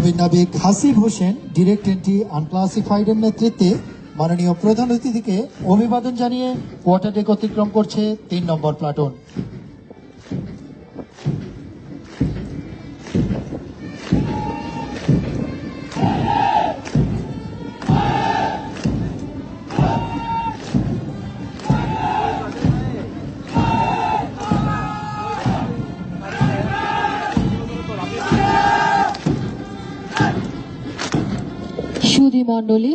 নবীন নাবিক Hasib Hossain direct entry আনক্লাসিফাইডের নেতৃত্বে মাননীয় প্রধান অতিথিকে অভিবাদন জানিয়ে কোয়ার্টার ডেক অতিক্রম করছে ৩ নম্বর প্লাটুন। সুধী মণ্ডলী,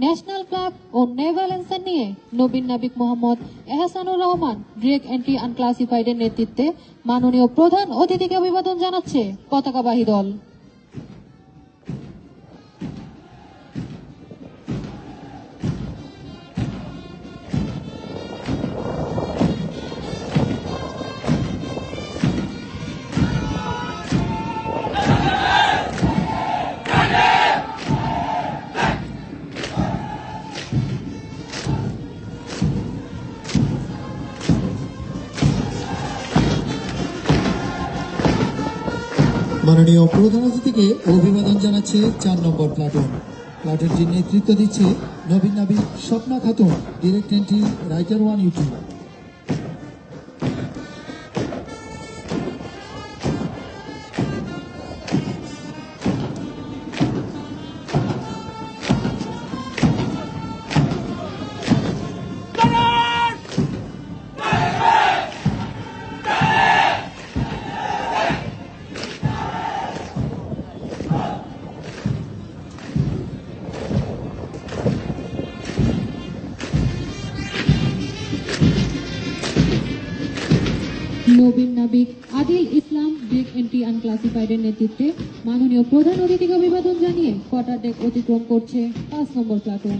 ন্যাশনাল ফ্ল্যাগ ও নেভাল অ্যান্সার নিয়ে নবীন নাবিক মোহাম্মদ এহসানুর রহমান ডিরেক্ট এন্ট্রি আনক্লাসিফাইডের নেতৃত্বে মাননীয় প্রধান অতিথিকে অভিবাদন জানাচ্ছে পতাকাবাহী দল। মাননীয় প্রধান অতিথিকে অভিবাদন জানাচ্ছে ৪ নম্বর প্লাটুন। প্লাটুনটির নেতৃত্ব দিচ্ছে নবীন নাবিক Swapna Khatun direct entry writer 1 UT. নবীন নাবিক আদিল ইসলাম ডিরেক্ট এন্ট্রি আনক্লাসিফাইডের নেতৃত্বে মাননীয় প্রধান অতিথিকে অভিবাদন জানিয়ে কোয়ার্টার ডেক অতিক্রম করছে ৫ নম্বর প্লাটুন।